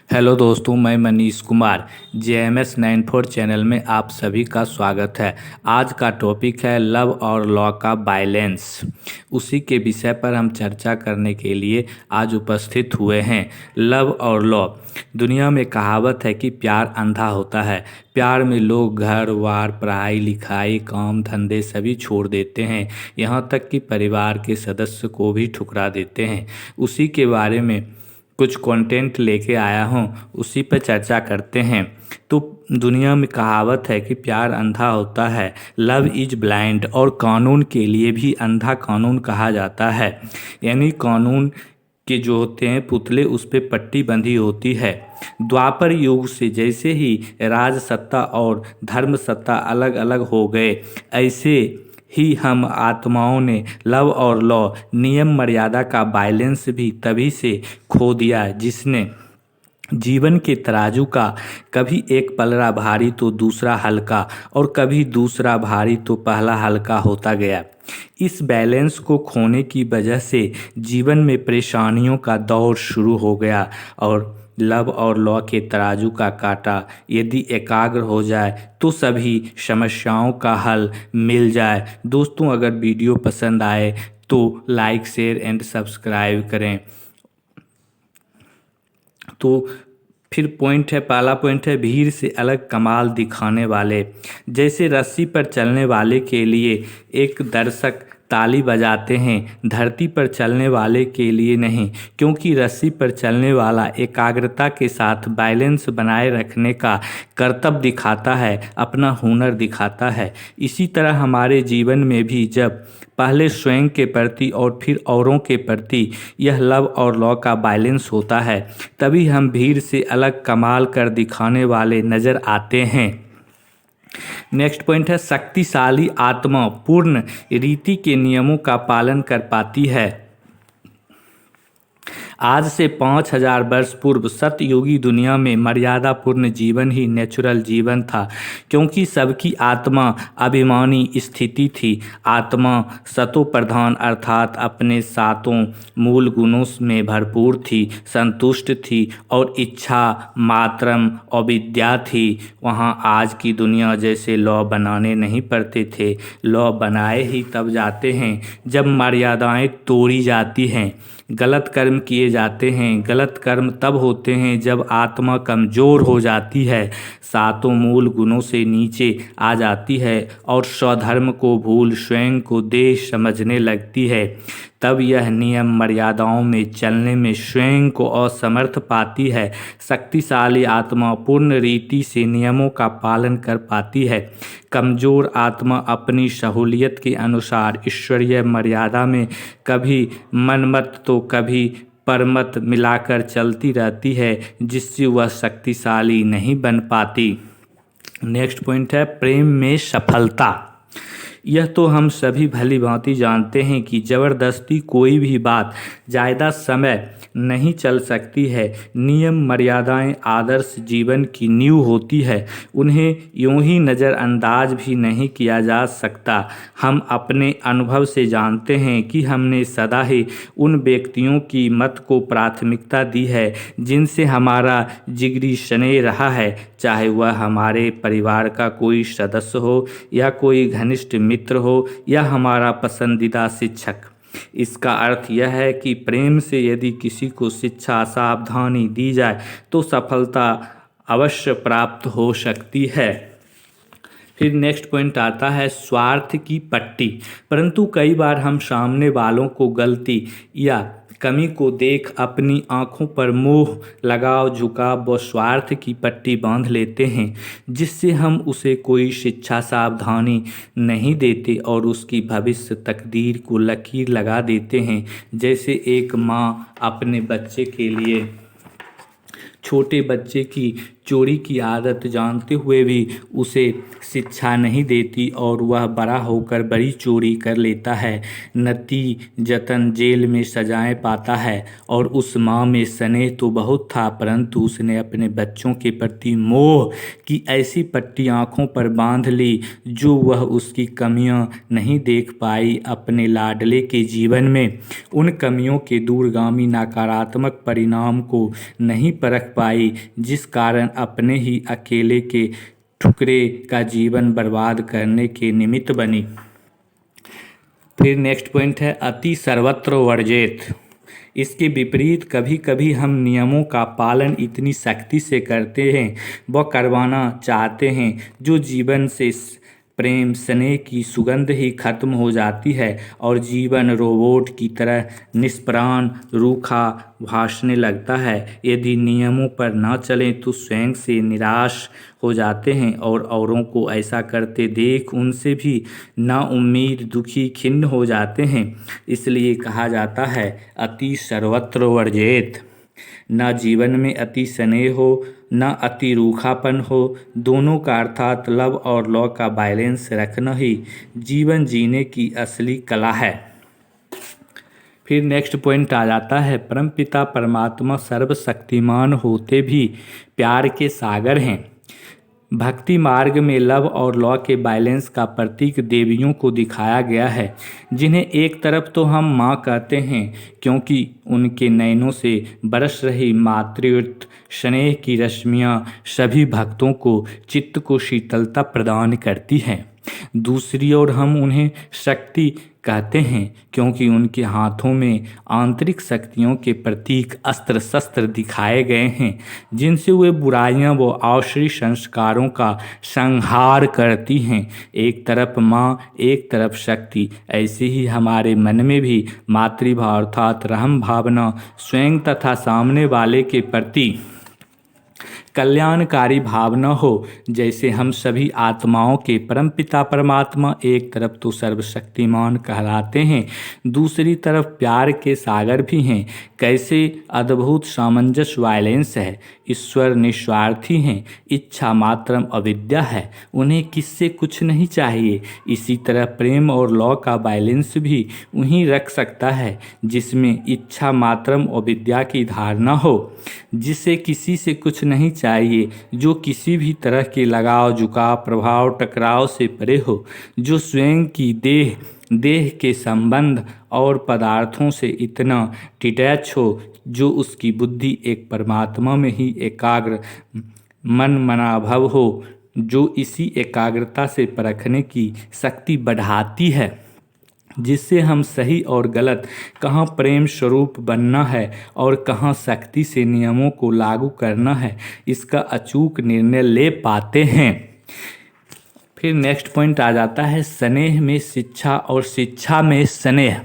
Hello दोस्तों, मैं Manish Kumar JMS 94 channel में आप सभी का स्वागत है। आज का टॉपिक है लव और लॉ का बैलेंस। उसी के विषय पर हम चर्चा करने के लिए आज उपस्थित हुए हैं। लव और लॉ। दुनिया में कहावत है कि प्यार अंधा होता है। प्यार में लोग घर वार, पढ़ाई लिखाई, काम धंधे सभी छोड़ देते हैं, यहाँ तक कि परिवार के सदस्य को भी ठुकरा देते हैं। उसी के बारे में कुछ कंटेंट लेके आया हूँ, उसी पर चर्चा करते हैं। तो दुनिया में कहावत है कि प्यार अंधा होता है, लव इज ब्लाइंड, और कानून के लिए भी अंधा कानून कहा जाता है। यानी कानून के जो होते हैं पुतले, उस पे पट्टी बंधी होती है। द्वापर युग से जैसे ही राज सत्ता और धर्म सत्ता अलग अलग हो गए, ऐसे ही हम आत्माओं ने लव और लॉ, नियम मर्यादा का बैलेंस भी तभी से खो दिया, जिसने जीवन के तराजू का कभी एक पलड़ा भारी तो दूसरा हल्का, और कभी दूसरा भारी तो पहला हल्का होता गया। इस बैलेंस को खोने की वजह से जीवन में परेशानियों का दौर शुरू हो गया, और लव और लॉ के तराजू का कांटा यदि एकाग्र हो जाए तो सभी समस्याओं का हल मिल जाए। दोस्तों, अगर वीडियो पसंद आए तो लाइक शेयर एंड सब्सक्राइब करें। तो फिर पहला पॉइंट है भीड़ से अलग कमाल दिखाने वाले। जैसे रस्सी पर चलने वाले के लिए एक दर्शक ताली बजाते हैं, धरती पर चलने वाले के लिए नहीं, क्योंकि रस्सी पर चलने वाला एकाग्रता के साथ बैलेंस बनाए रखने का करतब दिखाता है, अपना हुनर दिखाता है। इसी तरह हमारे जीवन में भी जब पहले स्वयं के प्रति और फिर औरों के प्रति यह लव और लॉ का बैलेंस होता है, तभी हम भीड़ से अलग कमाल कर दिखाने वाले नज़र आते हैं। नेक्स्ट पॉइंट है शक्तिशाली आत्मा पूर्ण रीति के नियमों का पालन कर पाती है। आज से 5000 वर्ष पूर्व सतयुगी दुनिया में मर्यादापूर्ण जीवन ही नेचुरल जीवन था, क्योंकि सबकी आत्मा अभिमानी स्थिति थी। आत्मा सतो प्रधान अर्थात अपने सातों मूल गुणों में भरपूर थी, संतुष्ट थी और इच्छा मात्रम अविद्या थी। वहाँ आज की दुनिया जैसे लॉ बनाने नहीं पड़ते थे, लॉ बनाए ही तब जाते हैं जब मर्यादाएं तोड़ी जाती हैं, गलत कर्म किए जाते हैं। गलत कर्म तब होते हैं जब आत्मा कमज़ोर हो जाती है, सातों मूल गुणों से नीचे आ जाती है और स्वधर्म को भूल स्वयं को देह समझने लगती है। तब यह नियम मर्यादाओं में चलने में स्वयं को असमर्थ पाती है। शक्तिशाली आत्मा पूर्ण रीति से नियमों का पालन कर पाती है। कमज़ोर आत्मा अपनी सहूलियत के अनुसार ईश्वरीय मर्यादा में कभी मनमत तो कभी परमत मिलाकर चलती रहती है, जिससे वह शक्तिशाली नहीं बन पाती। नेक्स्ट पॉइंट है प्रेम में सफलता। यह तो हम सभी भली भांति जानते हैं कि ज़बरदस्ती कोई भी बात ज़्यादा समय नहीं चल सकती है। नियम मर्यादाएं आदर्श जीवन की नींव होती है, उन्हें यूं ही नज़रअंदाज भी नहीं किया जा सकता। हम अपने अनुभव से जानते हैं कि हमने सदा ही उन व्यक्तियों की मत को प्राथमिकता दी है जिनसे हमारा जिगरी स्नेह रहा है, चाहे वह हमारे परिवार का कोई सदस्य हो या कोई घनिष्ठ मित्र हो या हमारा पसंदीदा शिक्षक। इसका अर्थ यह है कि प्रेम से यदि किसी को शिक्षा सावधानी दी जाए तो सफलता अवश्य प्राप्त हो सकती है। फिर नेक्स्ट पॉइंट आता है स्वार्थ की पट्टी। परंतु कई बार हम सामने वालों को गलती या कमी को देख अपनी आंखों पर मोह, लगाव, झुकाव व स्वार्थ की पट्टी बांध लेते हैं, जिससे हम उसे कोई शिक्षा सावधानी नहीं देते और उसकी भविष्य तकदीर को लकीर लगा देते हैं। जैसे एक माँ अपने बच्चे के लिए, छोटे बच्चे की चोरी की आदत जानते हुए भी उसे शिक्षा नहीं देती और वह बड़ा होकर बड़ी चोरी कर लेता है। नतीजतन जेल में सजाएं पाता है। और उस माँ में स्नेह तो बहुत था, परंतु उसने अपने बच्चों के प्रति मोह की ऐसी पट्टी आंखों पर बांध ली जो वह उसकी कमियां नहीं देख पाई। अपने लाडले के जीवन में उन कमियों के दूरगामी नकारात्मक परिणाम को नहीं परख पाई, जिस कारण अपने ही अकेले के टुकड़े का जीवन बर्बाद करने के निमित्त बनी। फिर नेक्स्ट पॉइंट है अति सर्वत्र वर्जेत। इसके विपरीत कभी कभी हम नियमों का पालन इतनी सख्ती से करते हैं व करवाना चाहते हैं जो जीवन से प्रेम स्नेह की सुगंध ही खत्म हो जाती है और जीवन रोबोट की तरह निष्प्राण रूखा भासने लगता है। यदि नियमों पर न चलें तो स्वयं से निराश हो जाते हैं और औरों को ऐसा करते देख उनसे भी नाउम्मीद दुखी खिन्न हो जाते हैं। इसलिए कहा जाता है अति सर्वत्र वर्जेत। न जीवन में अति स्नेह हो न अति रूखापन हो, दोनों का अर्थात लव और लॉ का बैलेंस रखना ही जीवन जीने की असली कला है। फिर नेक्स्ट पॉइंट आ जाता है परमपिता परमात्मा सर्वशक्तिमान होते भी प्यार के सागर हैं। भक्ति मार्ग में लव और लॉ के बैलेंस का प्रतीक देवियों को दिखाया गया है, जिन्हें एक तरफ तो हम माँ कहते हैं क्योंकि उनके नयनों से बरस रही मातृत्व स्नेह की रश्मियाँ सभी भक्तों को चित्त को शीतलता प्रदान करती हैं। दूसरी ओर हम उन्हें शक्ति कहते हैं क्योंकि उनके हाथों में आंतरिक शक्तियों के प्रतीक अस्त्र शस्त्र दिखाए गए हैं, जिनसे वे बुराइयां व आसुरी संस्कारों का संहार करती हैं। एक तरफ माँ एक तरफ शक्ति, ऐसे ही हमारे मन में भी मातृभाव अर्थात रहम भावना स्वयं तथा सामने वाले के प्रति कल्याणकारी भावना हो। जैसे हम सभी आत्माओं के परमपिता परमात्मा एक तरफ तो सर्वशक्तिमान कहलाते हैं, दूसरी तरफ प्यार के सागर भी हैं। कैसे अद्भुत सामंजस्य वायलेंस है। ईश्वर निस्वार्थी हैं, इच्छा मात्रम अविद्या है, उन्हें किससे कुछ नहीं चाहिए। इसी तरह प्रेम और लॉ का बैलेंस भी वहीं रख सकता है जिसमें इच्छा मात्रम अविद्या की धारणा हो, जिसे किसी से कुछ नहीं चाहिए, जो किसी भी तरह के लगाव झुकाव प्रभाव टकराव से परे हो, जो स्वयं की देह के संबंध और पदार्थों से इतना डिटैच हो, जो उसकी बुद्धि एक परमात्मा में ही एकाग्र मन मनाभव हो, जो इसी एकाग्रता से परखने की शक्ति बढ़ाती है, जिससे हम सही और गलत, कहाँ प्रेम स्वरूप बनना है और कहाँ शक्ति से नियमों को लागू करना है, इसका अचूक निर्णय ले पाते हैं। फिर नेक्स्ट पॉइंट आ जाता है स्नेह में शिक्षा और शिक्षा में स्नेह।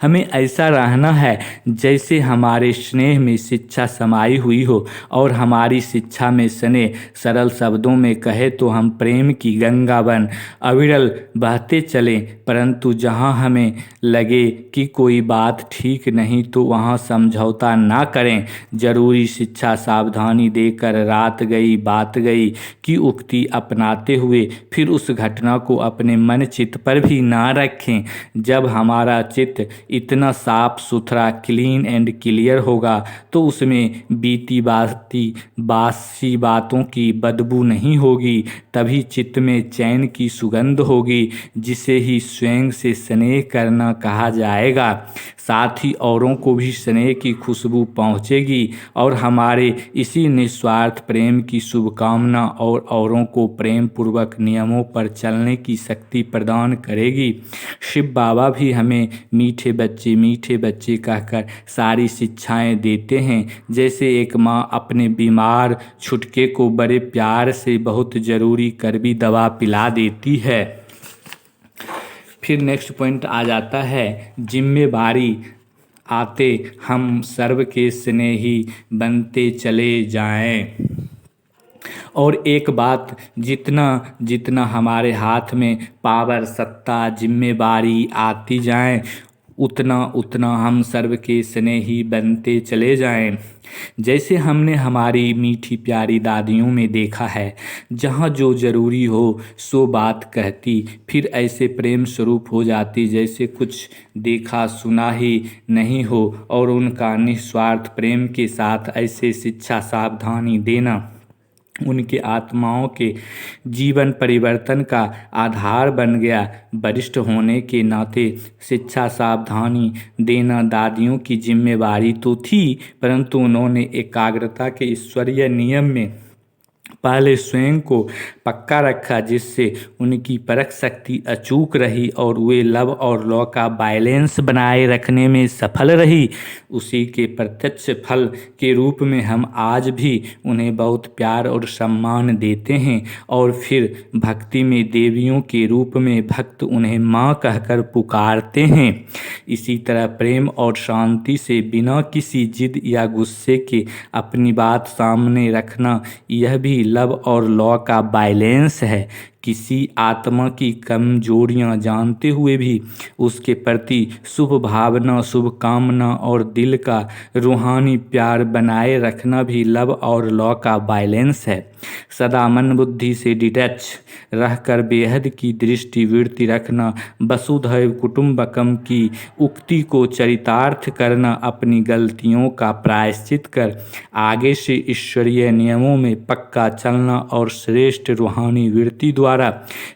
हमें ऐसा रहना है जैसे हमारे स्नेह में शिक्षा समाई हुई हो और हमारी शिक्षा में स्नेह। सरल शब्दों में कहे तो हम प्रेम की गंगा बन अविरल बहते चलें, परंतु जहाँ हमें लगे कि कोई बात ठीक नहीं तो वहाँ समझौता ना करें। जरूरी शिक्षा सावधानी देकर रात गई बात गई की उक्ति अपनाते हुए फिर उस घटना को अपने मन चित्त पर भी ना रखें। जब हमारा चित्त इतना साफ सुथरा क्लीन एंड क्लियर होगा तो उसमें बीती बासी बातों की बदबू नहीं होगी, तभी चित्त में चैन की सुगंध होगी, जिसे ही स्वयं से स्नेह करना कहा जाएगा। साथ ही औरों को भी स्नेह की खुशबू पहुँचेगी और हमारे इसी निस्वार्थ प्रेम की शुभकामना और औरों को प्रेम पूर्वक नियमों पर चलने की शक्ति प्रदान करेगी। शिव बाबा भी हमें मीठे बच्चे कहकर सारी शिक्षाएं देते हैं। जैसे एक माँ अपने बीमार छुटके को बड़े प्यार से बहुत ज़रूरी कड़वी दवा पिला देती है। फिर नेक्स्ट पॉइंट आ जाता है जिम्मेवारी आते हम सर्व के स्नेही बनते चले जाएं। और एक बात, जितना जितना हमारे हाथ में पावर सत्ता जिम्मेवारी आती जाए उतना उतना हम सर्व के स्नेही बनते चले जाएं। जैसे हमने हमारी मीठी प्यारी दादियों में देखा है, जहाँ जो ज़रूरी हो सो बात कहती, फिर ऐसे प्रेम स्वरूप हो जाती जैसे कुछ देखा सुना ही नहीं हो। और उनका निस्वार्थ प्रेम के साथ ऐसे शिक्षा सावधानी देना उनके आत्माओं के जीवन परिवर्तन का आधार बन गया। वरिष्ठ होने के नाते शिक्षा सावधानी देना दादियों की जिम्मेवारी तो थी, परंतु उन्होंने एकाग्रता के ईश्वरीय नियम में पहले स्वयं को पक्का रखा, जिससे उनकी परख शक्ति अचूक रही और वे लव और लॉ का बैलेंस बनाए रखने में सफल रही। उसी के प्रत्यक्ष फल के रूप में हम आज भी उन्हें बहुत प्यार और सम्मान देते हैं, और फिर भक्ति में देवियों के रूप में भक्त उन्हें माँ कहकर पुकारते हैं। इसी तरह प्रेम और शांति से बिना किसी जिद या गुस्से के अपनी बात सामने रखना, यह भी लव और लॉ का बैलेंस है। किसी आत्मा की कमजोरियां जानते हुए भी उसके प्रति शुभ भावना, शुभ कामना और दिल का रूहानी प्यार बनाए रखना भी लव और लॉ का बैलेंस है। सदा मन बुद्धि से डिटैच रहकर बेहद की दृष्टि वृत्ति रखना, वसुधैव कुटुंबकम की उक्ति को चरितार्थ करना, अपनी गलतियों का प्रायश्चित कर आगे से ईश्वरीय नियमों में पक्का चलना और श्रेष्ठ रूहानी वृत्ति द्वारा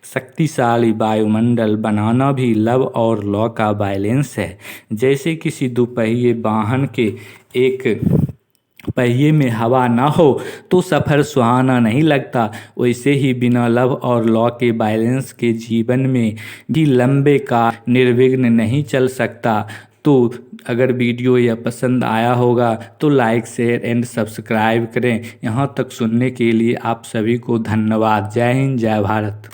शक्तिशाली वायुमंडल बनाना भी लव और लॉ का बैलेंस है। जैसे किसी दुपहिए वाहन के एक पहिए में हवा ना हो तो सफ़र सुहाना नहीं लगता, वैसे ही बिना लव और लॉ के बैलेंस के जीवन में भी लंबे का निर्विघ्न नहीं चल सकता। तो अगर वीडियो यह पसंद आया होगा तो लाइक शेयर एंड सब्सक्राइब करें। यहाँ तक सुनने के लिए आप सभी को धन्यवाद। जय हिंद, जय भारत।